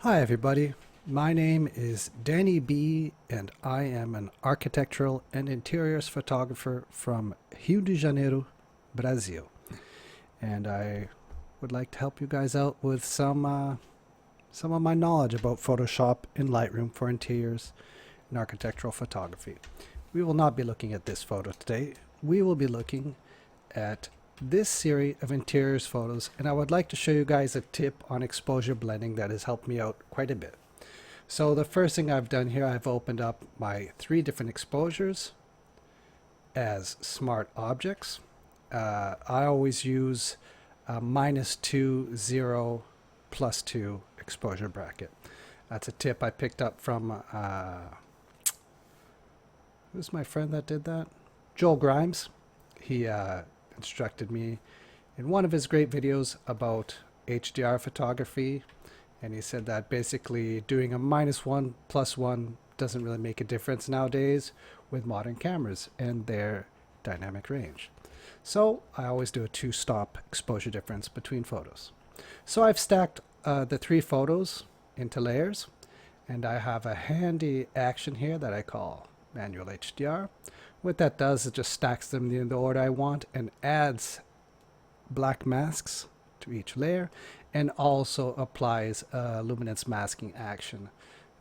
Hi everybody, my name is Danny B and I am an architectural and interiors photographer from Rio de Janeiro, Brazil. And I would like to help you guys out with some of my knowledge about Photoshop and Lightroom for interiors and architectural photography. We will not be looking at this photo today. We will be looking at this series of interiors photos, and I would like to show you guys a tip on exposure blending that has helped me out quite a bit. So the first thing I've done here, I've opened up my 3 different exposures as smart objects. I always use -2, 0, +2 exposure bracket. That's a tip I picked up from, who's my friend that did that? Joel Grimes. He instructed me in one of his great videos about HDR photography, and he said that basically doing a -1, +1 doesn't really make a difference nowadays with modern cameras and their dynamic range. So I always do a 2-stop exposure difference between photos. So I've stacked the 3 photos into layers, and I have a handy action here that I call manual HDR. What that does is just stacks them in the order I want and adds black masks to each layer, and also applies a luminance masking action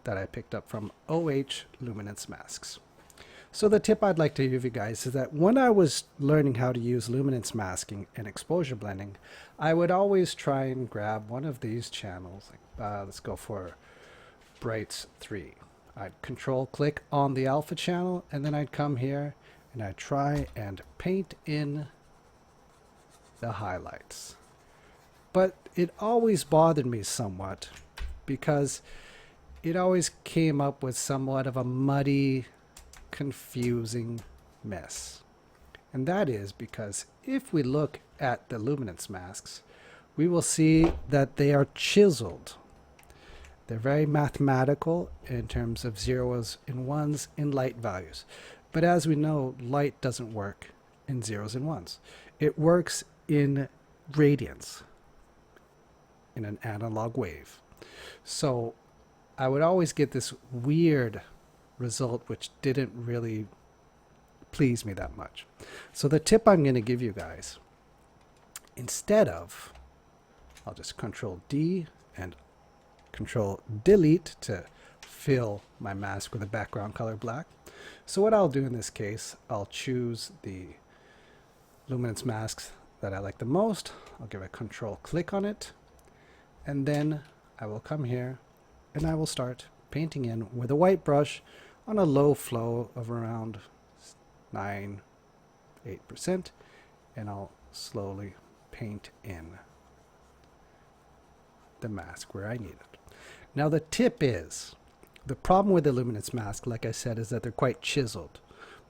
that I picked up from OH Luminance Masks. So the tip I'd like to give you guys is that when I was learning how to use luminance masking and exposure blending, I would always try and grab one of these channels. Let's go for Brights 3. I'd control click on the alpha channel, and then I'd come here and I'd try and paint in the highlights. But it always bothered me somewhat because it always came up with somewhat of a muddy, confusing mess. And that is because if we look at the luminance masks, we will see that they are chiseled. They're very mathematical in terms of zeros and ones in light values. But as we know, light doesn't work in zeros and ones. It works in radians, in an analog wave. So I would always get this weird result which didn't really please me that much. So the tip I'm going to give you guys, instead of, I'll just Control D and Control Delete to fill my mask with a background color black. So what I'll do in this case, I'll choose the luminance masks that I like the most. I'll give a Control click on it, and then I will come here and I will start painting in with a white brush on a low flow of around 9-8%, and I'll slowly paint in the mask where I need it. Now the tip is, the problem with the luminance mask, like I said, is that they're quite chiseled.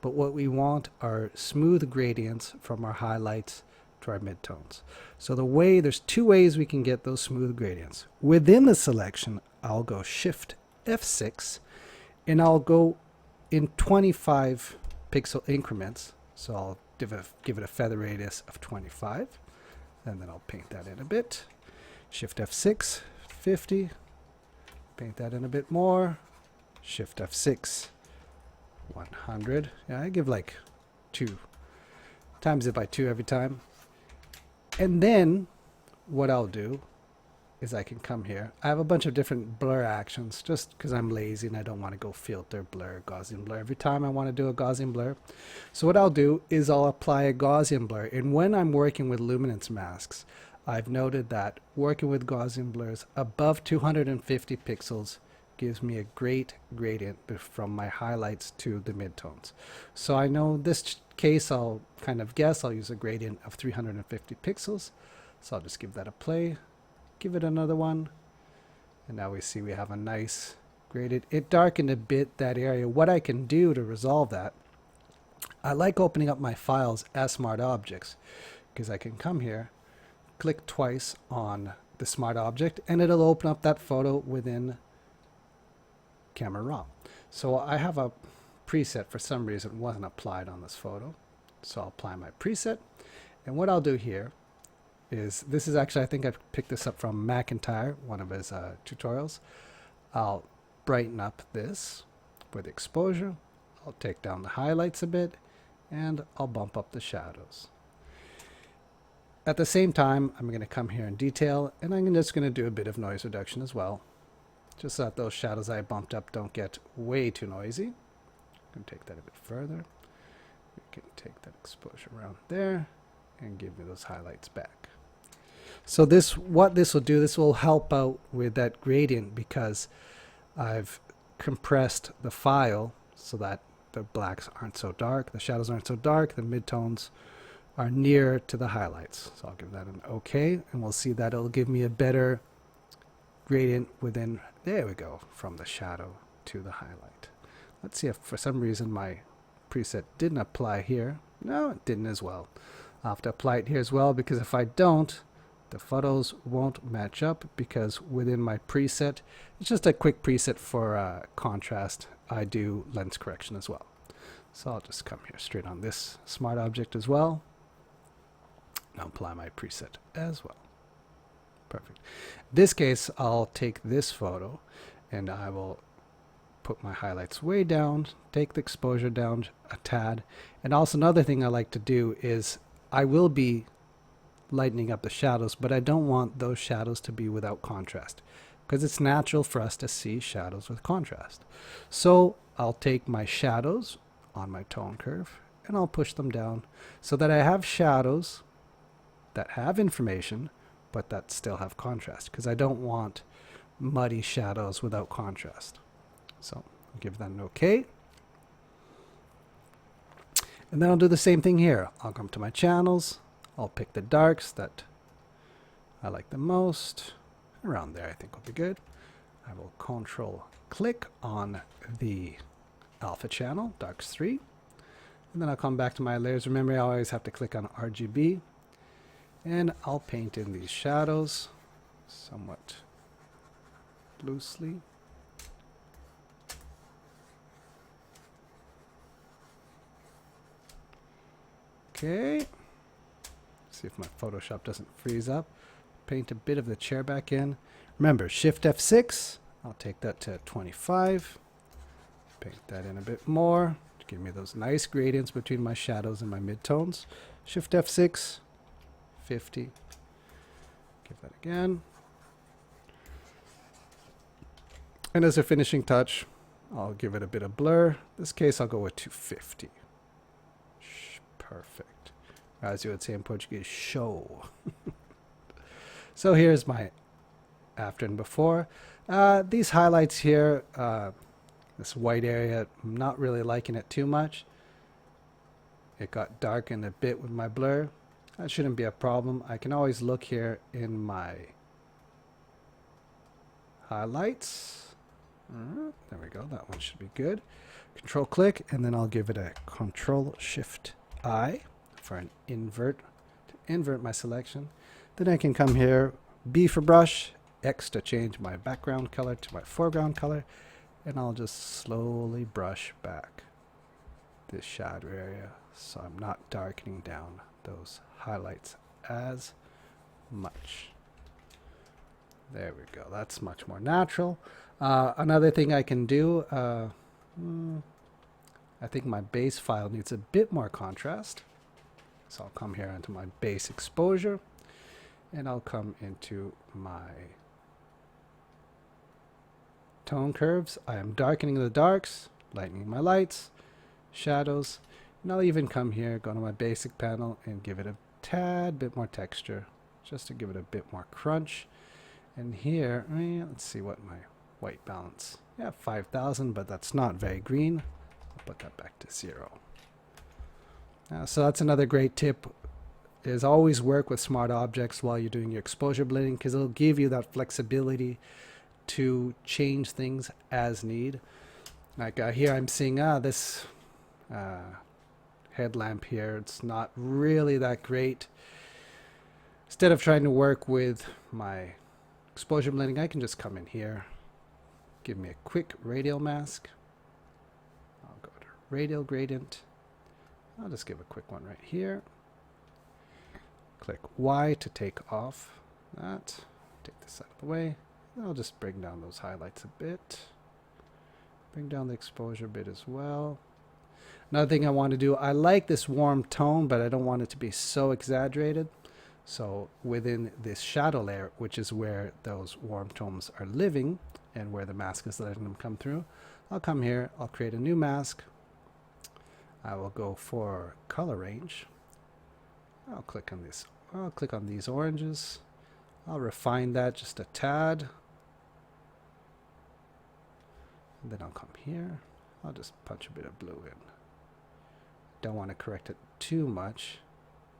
But what we want are smooth gradients from our highlights to our midtones. So there's 2 ways we can get those smooth gradients. Within the selection, I'll go Shift F6, and I'll go in 25 pixel increments. So I'll give it a feather radius of 25, and then I'll paint that in a bit. Shift F6, 50. Paint that in a bit more. Shift F6, 100. Yeah, I give like 2. Times it by 2 every time. And then what I'll do is I can come here. I have a bunch of different blur actions just because I'm lazy and I don't want to go filter, blur, Gaussian blur every time I want to do a Gaussian blur. So what I'll do is I'll apply a Gaussian blur. And when I'm working with luminance masks, I've noted that working with Gaussian blurs above 250 pixels gives me a great gradient from my highlights to the midtones. So I know this case, I'll kind of guess I'll use a gradient of 350 pixels. So I'll just give that a play, give it another one, and now we see we have a nice gradient. It darkened a bit that area. What I can do to resolve that, I like opening up my files as smart objects because I can come here, click twice on the smart object, and it'll open up that photo within Camera Raw. So I have a preset for some reason wasn't applied on this photo. So I'll apply my preset, and what I'll do here is, this is actually, I think I picked this up from McIntyre, one of his tutorials. I'll brighten up this with exposure. I'll take down the highlights a bit, and I'll bump up the shadows. At the same time, I'm going to come here in detail, and I'm just going to do a bit of noise reduction as well, just so that those shadows I bumped up don't get way too noisy. I'm going to take that a bit further. We can take that exposure around there and give me those highlights back. So what this will do, this will help out with that gradient, because I've compressed the file so that the blacks aren't so dark, the shadows aren't so dark, the midtones are near to the highlights. So I'll give that an OK, and we'll see that it'll give me a better gradient within, there we go, from the shadow to the highlight. Let's see if for some reason my preset didn't apply here. No, it didn't as well. I'll have to apply it here as well, because if I don't, the photos won't match up, because within my preset, it's just a quick preset for contrast. I do lens correction as well. So I'll just come here straight on this smart object as well. I'll apply my preset as well. Perfect. In this case, I'll take this photo and I will put my highlights way down, take the exposure down a tad. And also another thing I like to do is I will be lightening up the shadows, but I don't want those shadows to be without contrast, because it's natural for us to see shadows with contrast. So I'll take my shadows on my tone curve and I'll push them down so that I have shadows that have information but that still have contrast, because I don't want muddy shadows without contrast. So I'll give that an OK. And then I'll do the same thing here. I'll come to my channels. I'll pick the darks that I like the most. Around there I think will be good. I will control click on the alpha channel, darks 3. And then I'll come back to my layers. Remember, I always have to click on RGB. And I'll paint in these shadows somewhat loosely. Okay. See if my Photoshop doesn't freeze up. Paint a bit of the chair back in. Remember, Shift F6. I'll take that to 25. Paint that in a bit more to give me those nice gradients between my shadows and my midtones. Shift F6. 50. Give that again. And as a finishing touch, I'll give it a bit of blur. In this case, I'll go with 250. Perfect. As you would say in Portuguese, show. So here's my after and before. These highlights here, this white area, I'm not really liking it too much. It got darkened a bit with my blur. That shouldn't be a problem. I can always look here in my highlights. There we go. That one should be good. Control click, and then I'll give it a Control Shift I for an invert, to invert my selection. Then I can come here, B for brush, X to change my background color to my foreground color, and I'll just slowly brush back this shadow area so I'm not darkening down those highlights as much. There we go. That's much more natural. Another thing I can do, I think my base file needs a bit more contrast. So I'll come here into my base exposure, and I'll come into my tone curves. I am darkening the darks, lightening my lights, shadows, and I'll even come here, go to my basic panel, and give it a tad bit more texture, just to give it a bit more crunch. And here, let's see what my white balance, 5,000, but that's not very green. I'll put that back to 0. So that's another great tip, is always work with smart objects while you're doing your exposure blending, because it'll give you that flexibility to change things as need. Like here I'm seeing this headlamp here, it's not really that great. Instead of trying to work with my exposure blending, I can just come in here, give me a quick radial mask. I'll go to radial gradient. I'll just give a quick one right here. Click Y to take off that. Take this out of the way. I'll just bring down those highlights a bit. Bring down the exposure a bit as well. Another thing I want to do, I like this warm tone, but I don't want it to be so exaggerated. So within this shadow layer, which is where those warm tones are living and where the mask is letting them come through, I'll come here, I'll create a new mask. I will go for color range. I'll click on this. I'll click on these oranges. I'll refine that just a tad. And then I'll come here. I'll just punch a bit of blue in. Don't want to correct it too much.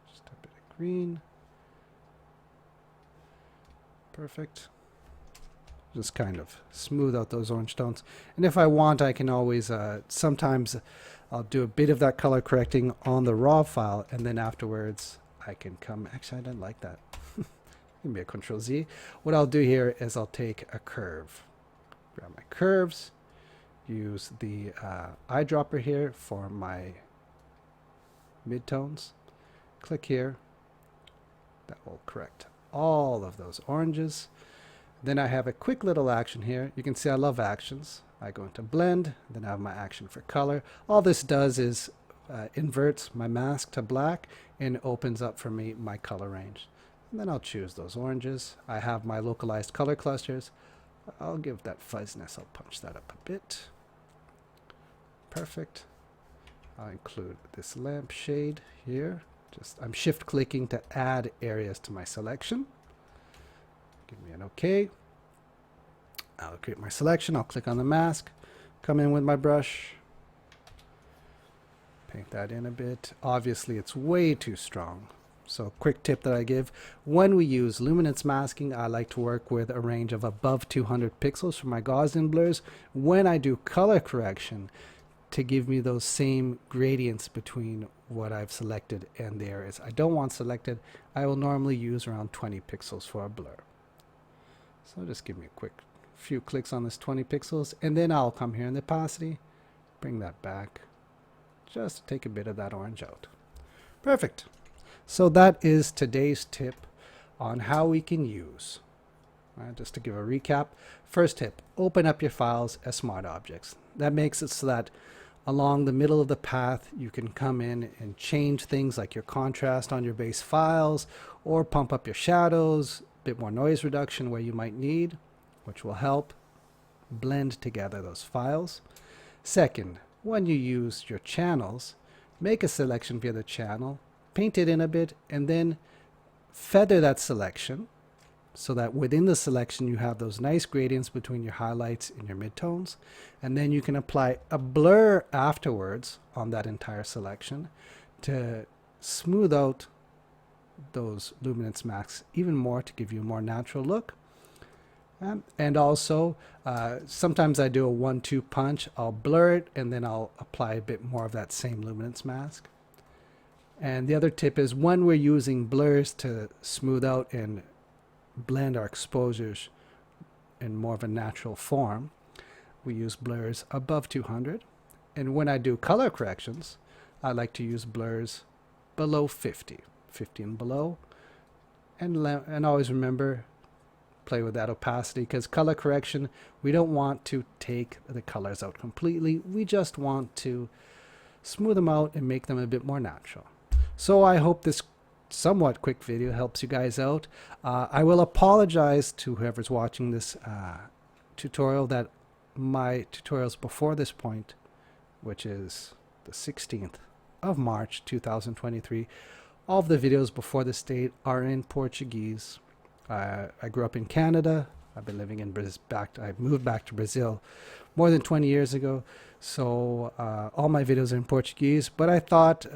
Just a bit of green. Perfect. Just kind of smooth out those orange tones. And if I want, I can always, sometimes I'll do a bit of that color correcting on the raw file, and then afterwards I can come, actually I didn't like that. Give me a Control Z. What I'll do here is I'll take a curve. Grab my curves, use the eyedropper here for my midtones. Click here. That will correct all of those oranges. Then I have a quick little action here. You can see I love actions. I go into blend, then I have my action for color. All this does is inverts my mask to black and opens up for me my color range. And then I'll choose those oranges. I have my localized color clusters. I'll give that fuzziness, I'll punch that up a bit. Perfect. I'll include this lamp shade here. I'm shift clicking to add areas to my selection. Give me an OK. I'll create my selection. I'll click on the mask. Come in with my brush. Paint that in a bit. Obviously, it's way too strong. So quick tip that I give. When we use luminance masking, I like to work with a range of above 200 pixels for my Gaussian blurs. When I do color correction, to give me those same gradients between what I've selected and the areas I don't want selected, I will normally use around 20 pixels for a blur. So just give me a quick few clicks on this 20 pixels, and then I'll come here in the opacity, bring that back, just to take a bit of that orange out. Perfect. So that is today's tip on how we can use. Just to give a recap, first tip, open up your files as smart objects. That makes it so that along the middle of the path, you can come in and change things like your contrast on your base files, or pump up your shadows, a bit more noise reduction where you might need, which will help blend together those files. Second, when you use your channels, make a selection via the channel, paint it in a bit, and then feather that selection so that within the selection you have those nice gradients between your highlights and your midtones. And then you can apply a blur afterwards on that entire selection to smooth out those luminance masks even more to give you a more natural look. And also, sometimes I do a 1-2 punch. I'll blur it and then I'll apply a bit more of that same luminance mask. And the other tip is when we're using blurs to smooth out and blend our exposures in more of a natural form, we use blurs above 200. And when I do color corrections, I like to use blurs below 50 and below. And always remember, play with that opacity, because color correction, we don't want to take the colors out completely. We just want to smooth them out and make them a bit more natural. So I hope this somewhat quick video helps you guys out. I will apologize to whoever's watching this tutorial that my tutorials before this point, which is the 16th of March 2023, all of the videos before this date are in Portuguese. I grew up in Canada. I've been living in Brazil. I moved back to Brazil more than 20 years ago, so all my videos are in Portuguese, but I thought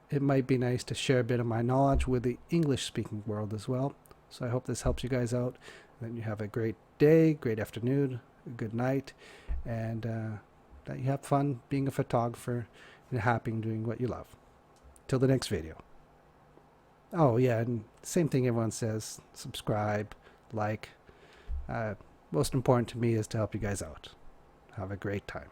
it might be nice to share a bit of my knowledge with the English-speaking world as well. So I hope this helps you guys out. That you have a great day, great afternoon, a good night, and that you have fun being a photographer and happy doing what you love. Till the next video. Oh yeah, and same thing everyone says, subscribe, like. Most important to me is to help you guys out. Have a great time.